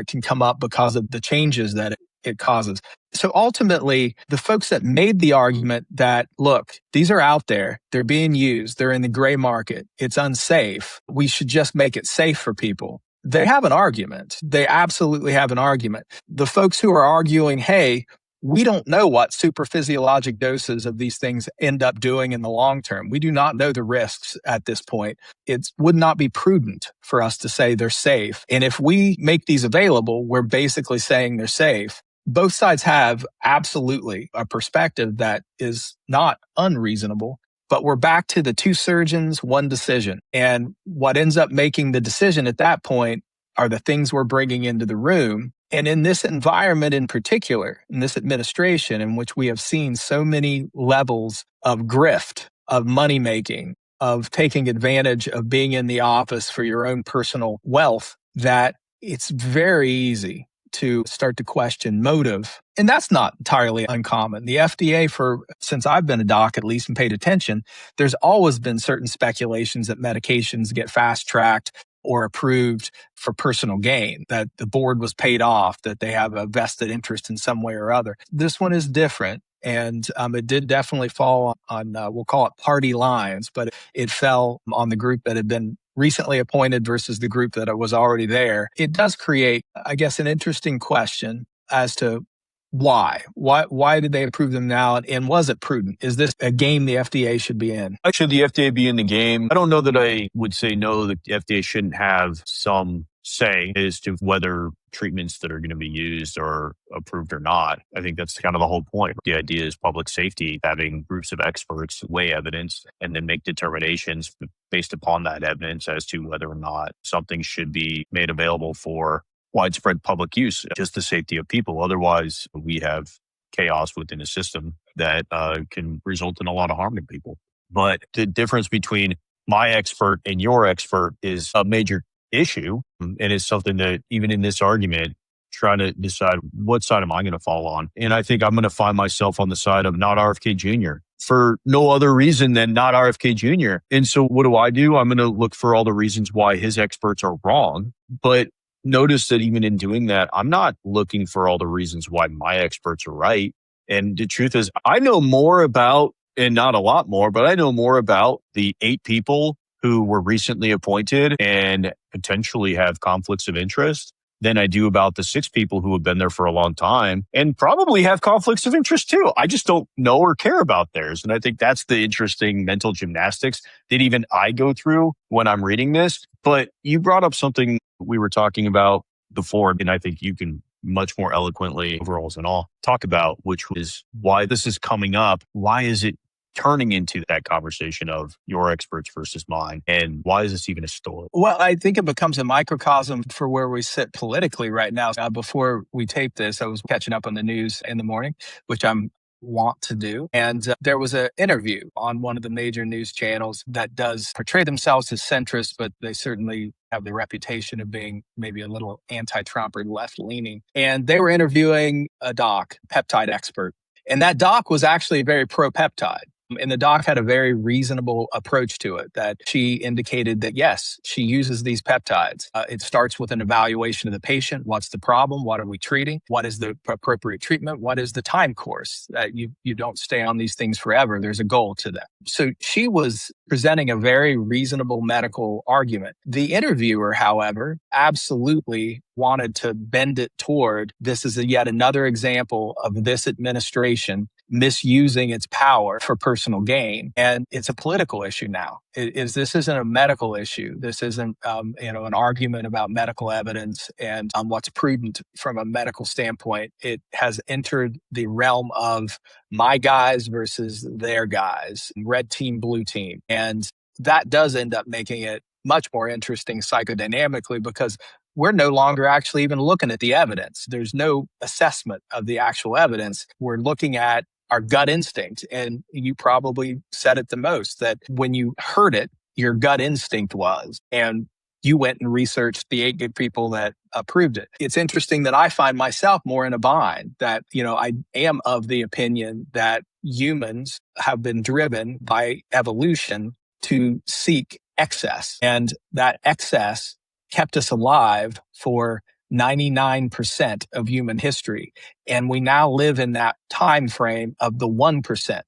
can come up because of the changes that it causes. So ultimately, the folks that made the argument that, look, these are out there, they're being used, they're in the gray market, it's unsafe, we should just make it safe for people. They have an argument. They absolutely have an argument. The folks who are arguing, hey, we don't know what supraphysiologic doses of these things end up doing in the long term. We do not know the risks at this point. It would not be prudent for us to say they're safe. And if we make these available, we're basically saying they're safe. Both sides have absolutely a perspective that is not unreasonable, but we're back to the 2 surgeons, 1 decision. And what ends up making the decision at that point are the things we're bringing into the room. And in this environment in particular, in this administration in which we have seen so many levels of grift, of money making, of taking advantage of being in the office for your own personal wealth, that it's very easy to start to question motive. And that's not entirely uncommon. The FDA, since I've been a doc at least and paid attention, there's always been certain speculations that medications get fast-tracked or approved for personal gain, that the board was paid off, that they have a vested interest in some way or other. This one is different. And it did definitely fall on, we'll call it party lines, but it fell on the group that had been recently appointed versus the group that was already there. It does create, I guess, an interesting question as to why. Why did they approve them now? And was it prudent? Is this a game the FDA should be in? Should the FDA be in the game? I don't know that I would say no, the FDA shouldn't have some say as to whether treatments that are going to be used are approved or not. I think that's kind of the whole point. The idea is public safety, having groups of experts weigh evidence and then make determinations based upon that evidence as to whether or not something should be made available for widespread public use, just the safety of people. Otherwise, we have chaos within a system that can result in a lot of harm to people. But the difference between my expert and your expert is a major issue. And it's something that even in this argument, trying to decide what side am I going to fall on. And I think I'm going to find myself on the side of not RFK Jr. for no other reason than not RFK Jr. And so what do? I'm going to look for all the reasons why his experts are wrong. But notice that even in doing that, I'm not looking for all the reasons why my experts are right. And the truth is, I know more about, and not a lot more, but I know more about the 8 people who were recently appointed and potentially have conflicts of interest than I do about the 6 people who have been there for a long time and probably have conflicts of interest too. I just don't know or care about theirs. And I think that's the interesting mental gymnastics that even I go through when I'm reading this. But you brought up something we were talking about before, and I think you can much more eloquently, overalls and all, talk about, which is why this is coming up. Why is it turning into that conversation of your experts versus mine? And why is this even a story? Well, I think it becomes a microcosm for where we sit politically right now. Before we tape this, I was catching up on the news in the morning, which I'm want to do. And there was an interview on one of the major news channels that does portray themselves as centrist, but they certainly have the reputation of being maybe a little anti-Trump or left-leaning. And they were interviewing a doc, peptide expert. And that doc was actually very pro-peptide. And the doc had a very reasonable approach to it, that she indicated that, yes, she uses these peptides. It starts with an evaluation of the patient. What's the problem? What are we treating? What is the appropriate treatment? What is the time course? That you don't stay on these things forever. There's a goal to that. So she was presenting a very reasonable medical argument. The interviewer, however, absolutely wanted to bend it toward, this is yet another example of this administration misusing its power for personal gain. And it's a political issue now. This isn't a medical issue. This isn't, an argument about medical evidence and what's prudent from a medical standpoint. It has entered the realm of my guys versus their guys, red team, blue team. And that does end up making it much more interesting psychodynamically, because we're no longer actually even looking at the evidence. There's no assessment of the actual evidence. We're looking at our gut instinct. And you probably said it the most, that when you heard it, your gut instinct was, and you went and researched the 8 good people that approved it. It's interesting that I find myself more in a bind, that, I am of the opinion that humans have been driven by evolution to seek excess, and that excess kept us alive for 99% of human history. And we now live in that time frame of the 1%,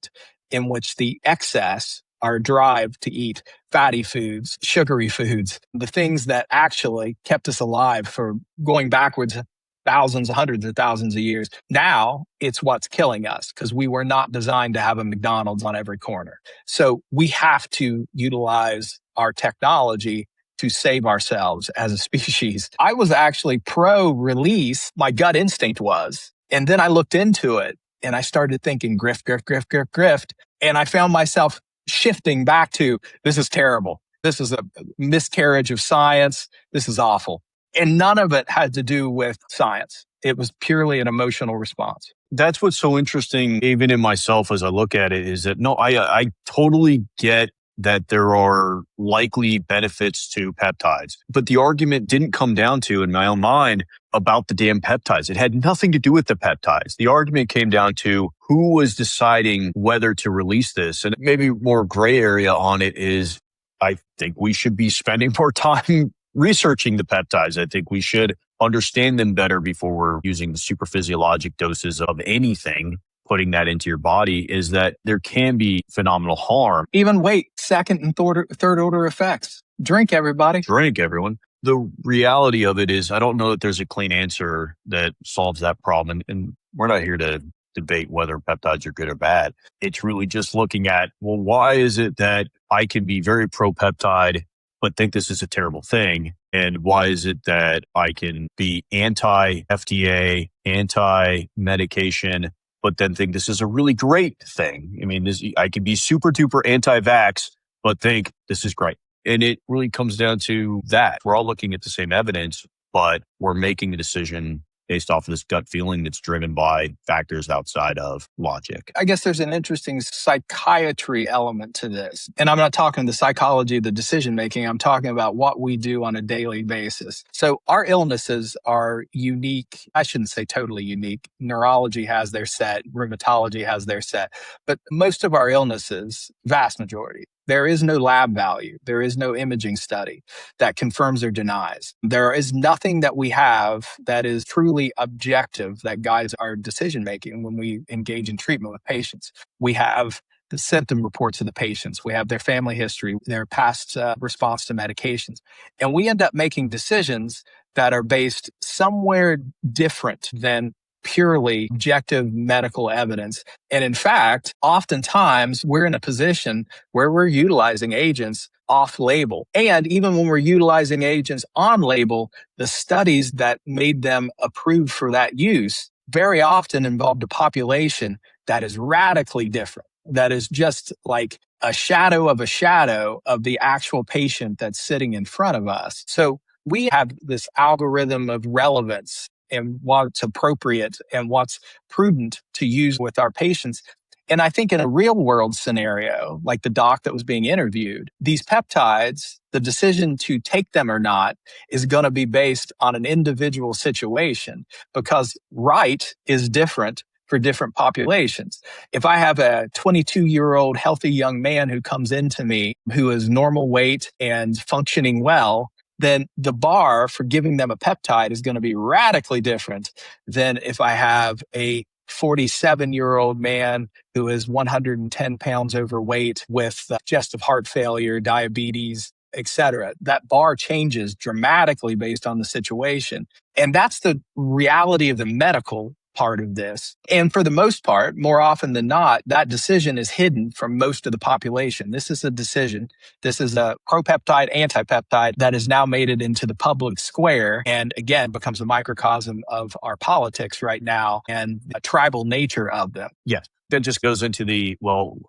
in which the excess, our drive to eat fatty foods, sugary foods, the things that actually kept us alive for going backwards thousands, hundreds of thousands of years. Now it's what's killing us, because we were not designed to have a McDonald's on every corner. So we have to utilize our technology to save ourselves as a species. I was actually pro-release, my gut instinct was. And then I looked into it and I started thinking grift. And I found myself shifting back to, this is terrible. This is a miscarriage of science. This is awful. And none of it had to do with science. It was purely an emotional response. That's what's so interesting, even in myself as I look at it, is that no, I totally get that there are likely benefits to peptides. But the argument didn't come down to, in my own mind, about the damn peptides. It had nothing to do with the peptides. The argument came down to who was deciding whether to release this. And maybe more gray area on it is, I think we should be spending more time researching the peptides. I think we should understand them better before we're using the super physiologic doses of anything. Putting that into your body, is that there can be phenomenal harm. Even second and third order effects. Drink, everybody. Drink, everyone. The reality of it is, I don't know that there's a clean answer that solves that problem. And we're not here to debate whether peptides are good or bad. It's really just looking at, well, why is it that I can be very pro-peptide, but think this is a terrible thing? And why is it that I can be anti-FDA, anti-medication, but then think this is a really great thing? I mean, I can be super duper anti-vax, but think this is great. And it really comes down to that. We're all looking at the same evidence, but we're making a decision based off of this gut feeling that's driven by factors outside of logic. I guess there's an interesting psychiatry element to this. And I'm not talking the psychology of the decision making. I'm talking about what we do on a daily basis. So our illnesses are unique. I shouldn't say totally unique. Neurology has their set, rheumatology has their set. But most of our illnesses, vast majority, there is no lab value. There is no imaging study that confirms or denies. There is nothing that we have that is truly objective that guides our decision making when we engage in treatment with patients. We have the symptom reports of the patients. We have their family history, their past response to medications. And we end up making decisions that are based somewhere different than purely objective medical evidence. And in fact, oftentimes we're in a position where we're utilizing agents off label. And even when we're utilizing agents on label, the studies that made them approved for that use very often involved a population that is radically different, that is just like a shadow of the actual patient that's sitting in front of us. So we have this algorithm of relevance and what's appropriate and what's prudent to use with our patients. And I think in a real world scenario, like the doc that was being interviewed, these peptides, the decision to take them or not is going to be based on an individual situation, because right is different for different populations. If I have a 22-year-old healthy young man who comes into me who is normal weight and functioning well, then the bar for giving them a peptide is going to be radically different than if I have a 47-year-old man who is 110 pounds overweight with congestive heart failure, diabetes, etc. That bar changes dramatically based on the situation. And that's the reality of the medical part of this. And for the most part, more often than not, that decision is hidden from most of the population. This is a decision. This is a propeptide, antipeptide that has now made it into the public square and again becomes a microcosm of our politics right now and the tribal nature of them. Yes. That just goes into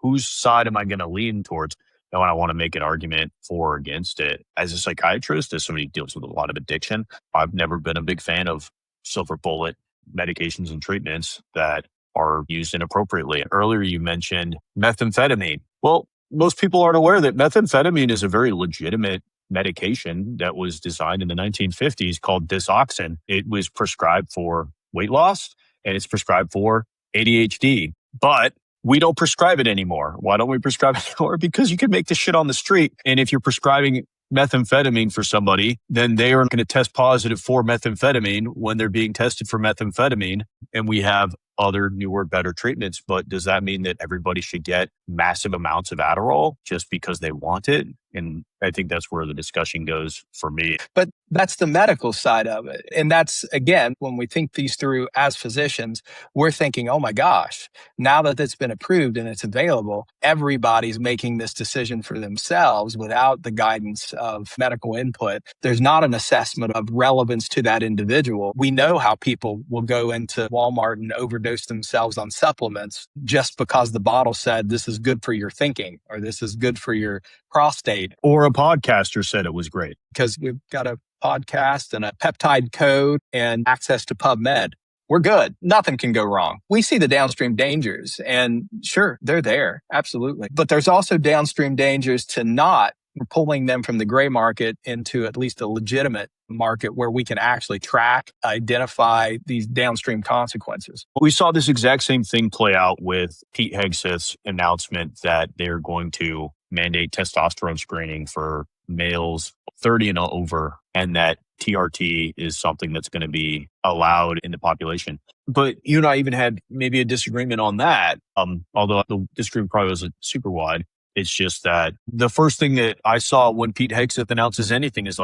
whose side am I going to lean towards? And when I want to make an argument for or against it, as a psychiatrist, as somebody who deals with a lot of addiction, I've never been a big fan of silver bullet medications and treatments that are used inappropriately. Earlier, you mentioned methamphetamine. Well, most people aren't aware that methamphetamine is a very legitimate medication that was designed in the 1950s called disoxin. It was prescribed for weight loss and it's prescribed for ADHD, but we don't prescribe it anymore. Why don't we prescribe it anymore? Because you can make this shit on the street. And if you're prescribing methamphetamine for somebody, then they are going to test positive for methamphetamine when they're being tested for methamphetamine. And we have other newer, better treatments. But does that mean that everybody should get massive amounts of Adderall just because they want it? And I think that's where the discussion goes for me. But that's the medical side of it. And that's, again, when we think these through as physicians, we're thinking, oh my gosh, now that it's been approved and it's available, everybody's making this decision for themselves without the guidance of medical input. There's not an assessment of relevance to that individual. We know how people will go into Walmart and overdose themselves on supplements just because the bottle said this is good for your thinking or this is good for your prostate. Or a podcaster said it was great. Because we've got a podcast and a peptide code and access to PubMed. We're good. Nothing can go wrong. We see the downstream dangers and sure, they're there. Absolutely. But there's also downstream dangers to not pulling them from the gray market into at least a legitimate market where we can actually track, identify these downstream consequences. We saw this exact same thing play out with Pete Hegseth's announcement that they're going to mandate testosterone screening for males 30 and over, and that TRT is something that's going to be allowed in the population. But you and I even had maybe a disagreement on that, although the disagreement probably wasn't super wide. It's just that the first thing that I saw when Pete Hegseth announces anything is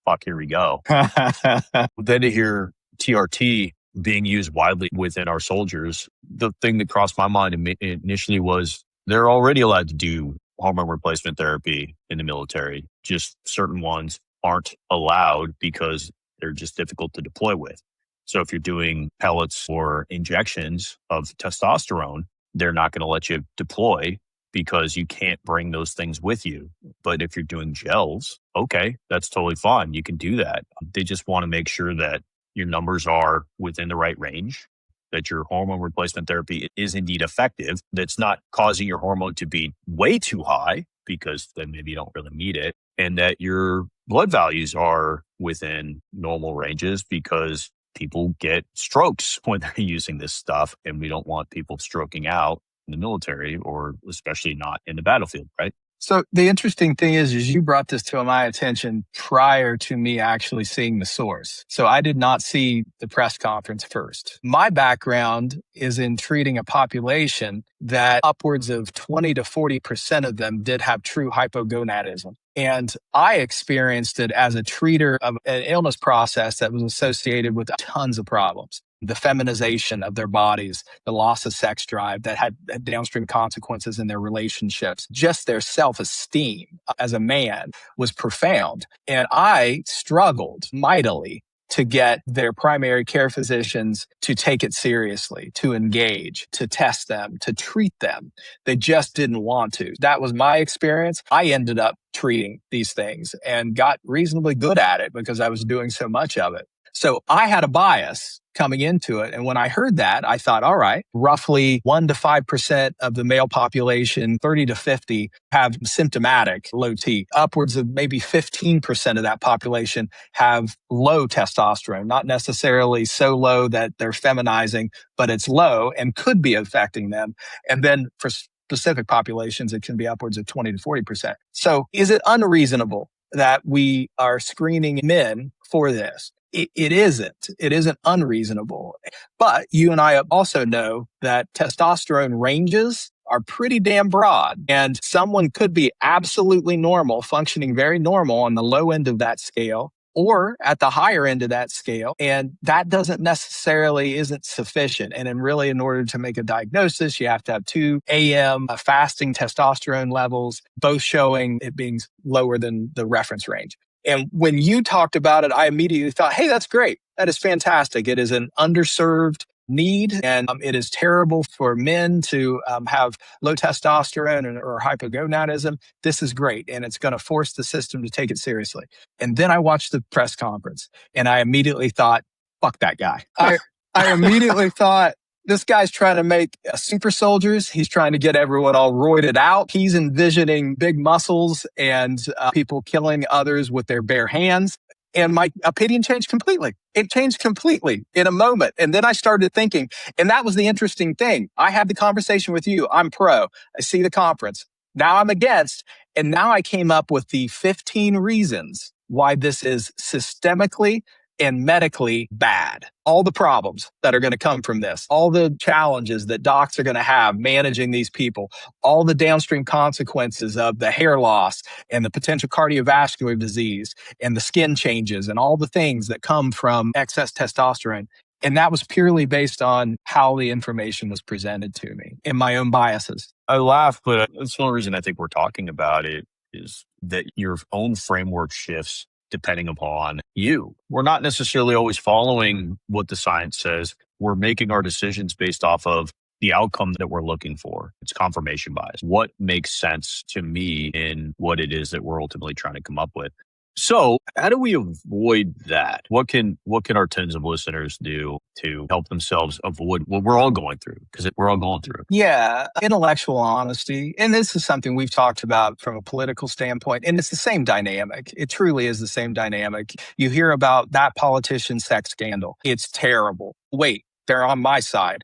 fuck, here we go. Then to hear TRT being used widely within our soldiers, the thing that crossed my mind initially was they're already allowed to do hormone replacement therapy in the military. Just certain ones aren't allowed because they're just difficult to deploy with. So if you're doing pellets or injections of testosterone, they're not going to let you deploy because you can't bring those things with you. But if you're doing gels, okay, that's totally fine. You can do that. They just want to make sure that your numbers are within the right range, that your hormone replacement therapy is indeed effective, that's not causing your hormone to be way too high because then maybe you don't really need it, and that your blood values are within normal ranges because people get strokes when they're using this stuff, and we don't want people stroking out in the military or especially not in the battlefield, right? So the interesting thing is you brought this to my attention prior to me actually seeing the source. So I did not see the press conference first. My background is in treating a population that upwards of 20 to 40% of them did have true hypogonadism. And I experienced it as a treater of an illness process that was associated with tons of problems. The feminization of their bodies, the loss of sex drive that had downstream consequences in their relationships. Just their self-esteem as a man was profound. And I struggled mightily to get their primary care physicians to take it seriously, to engage, to test them, to treat them. They just didn't want to. That was my experience. I ended up treating these things and got reasonably good at it because I was doing so much of it. So I had a bias coming into it. And when I heard that, I thought, all right, roughly 1 to 5% of the male population, 30 to 50, have symptomatic low T. Upwards of maybe 15% of that population have low testosterone, not necessarily so low that they're feminizing, but it's low and could be affecting them. And then for specific populations, it can be upwards of 20 to 40%. So is it unreasonable that we are screening men for this? It isn't. It isn't unreasonable. But you and I also know that testosterone ranges are pretty damn broad. And someone could be absolutely normal, functioning very normal on the low end of that scale, or at the higher end of that scale. And that doesn't necessarily isn't sufficient. And in order to make a diagnosis, you have to have 2 AM fasting testosterone levels, both showing it being lower than the reference range. And when you talked about it, I immediately thought, hey, that's great. That is fantastic. It is an underserved need, and it is terrible for men to have low testosterone or hypogonadism. This is great, and it's going to force the system to take it seriously. And then I watched the press conference, and I immediately thought, fuck that guy. I immediately thought, this guy's trying to make super soldiers. He's trying to get everyone all roided out. He's envisioning big muscles and people killing others with their bare hands. And my opinion changed completely. It changed completely in a moment. And then I started thinking, and that was the interesting thing. I had the conversation with you. I'm pro. I see the conference. Now I'm against. And now I came up with the 15 reasons why this is systemically and medically bad. All the problems that are going to come from this, all the challenges that docs are going to have managing these people, all the downstream consequences of the hair loss and the potential cardiovascular disease and the skin changes and all the things that come from excess testosterone. And that was purely based on how the information was presented to me and my own biases. I laugh, but that's the only reason I think we're talking about it is that your own framework shifts depending upon you. We're not necessarily always following what the science says. We're making our decisions based off of the outcome that we're looking for. It's confirmation bias. What makes sense to me in what it is that we're ultimately trying to come up with? So how do we avoid that? What can our tens of listeners do to help themselves avoid what we're all going through? Because we're all going through it. Yeah, intellectual honesty. And this is something we've talked about from a political standpoint. And it's the same dynamic. It truly is the same dynamic. You hear about that politician's sex scandal. It's terrible. Wait, they're on my side.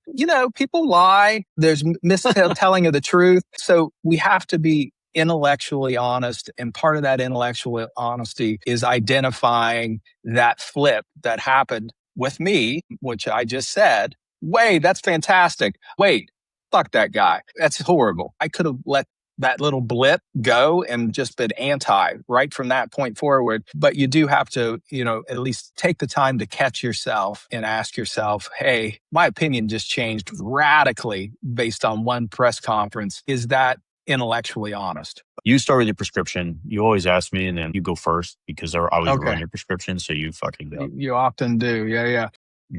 People lie. There's mistelling of the truth. So we have to be intellectually honest. And part of that intellectual honesty is identifying that flip that happened with me, which I just said, wait, that's fantastic. Wait, fuck that guy. That's horrible. I could have let that little blip go and just been anti right from that point forward. But you do have to, at least take the time to catch yourself and ask yourself, hey, my opinion just changed radically based on one press conference. Is that intellectually honest? You start with your prescription. You always ask me, and then you go first because I always Okay. run your prescription. So you fucking go. You often do. Yeah.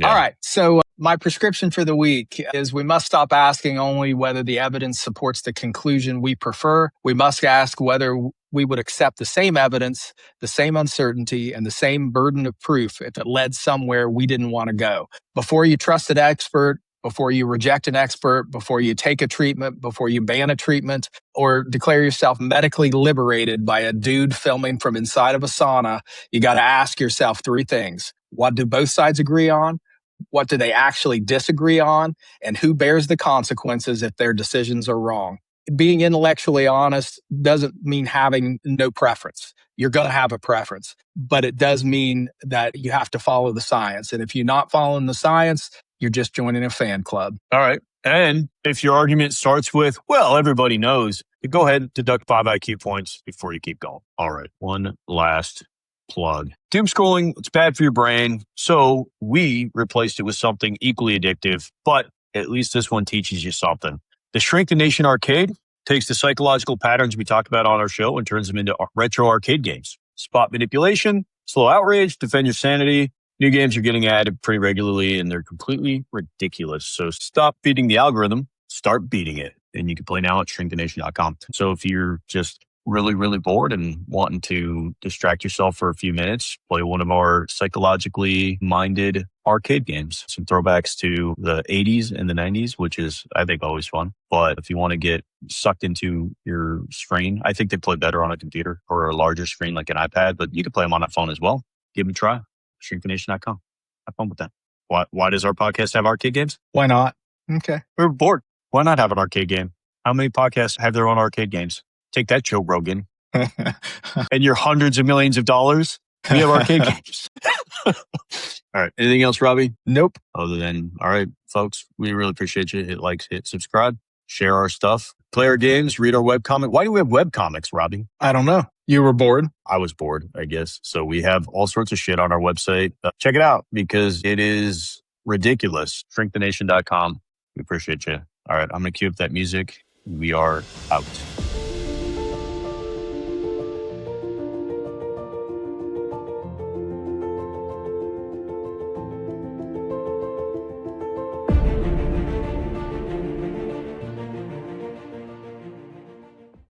All right. So my prescription for the week is we must stop asking only whether the evidence supports the conclusion we prefer. We must ask whether we would accept the same evidence, the same uncertainty, and the same burden of proof if it led somewhere we didn't want to go. Before you trust an expert, before you reject an expert, before you take a treatment, before you ban a treatment, or declare yourself medically liberated by a dude filming from inside of a sauna, you got to ask yourself 3 things. What do both sides agree on? What do they actually disagree on? And who bears the consequences if their decisions are wrong? Being intellectually honest doesn't mean having no preference. You're going to have a preference, but it does mean that you have to follow the science. And if you're not following the science, you're just joining a fan club. All right. And if your argument starts with, well, everybody knows, go ahead and deduct 5 IQ points before you keep going. All right. One last plug. Doom scrolling, it's bad for your brain. So we replaced it with something equally addictive, but at least this one teaches you something. The Shrink the Nation Arcade takes the psychological patterns we talked about on our show and turns them into retro arcade games. Spot manipulation, slow outrage, defend your sanity. New games are getting added pretty regularly and they're completely ridiculous. So stop feeding the algorithm, start beating it. And you can play now at shrinkthenation.com. So if you're just really, really bored and wanting to distract yourself for a few minutes, play one of our psychologically minded arcade games. Some throwbacks to the 80s and the 90s, which is, I think, always fun. But if you want to get sucked into your screen, I think they play better on a computer or a larger screen like an iPad, but you can play them on a phone as well. Give them a try. ShrinkTheNation.com. Have fun with that. Why does our podcast have arcade games? Why not? Okay. We're bored. Why not have an arcade game? How many podcasts have their own arcade games? Take that, Joe Rogan. And your hundreds of millions of dollars. We have arcade games. All right. Anything else, Robbie? Nope. Other than, all right, folks, we really appreciate you. Hit like, hit subscribe, share our stuff, play our games, read our webcomic. Why do we have webcomics, Robbie? I don't know. You were bored? I was bored, I guess. So we have all sorts of shit on our website. Check it out because it is ridiculous. ShrinkTheNation.com. We appreciate you. All right. I'm going to cue up that music. We are out.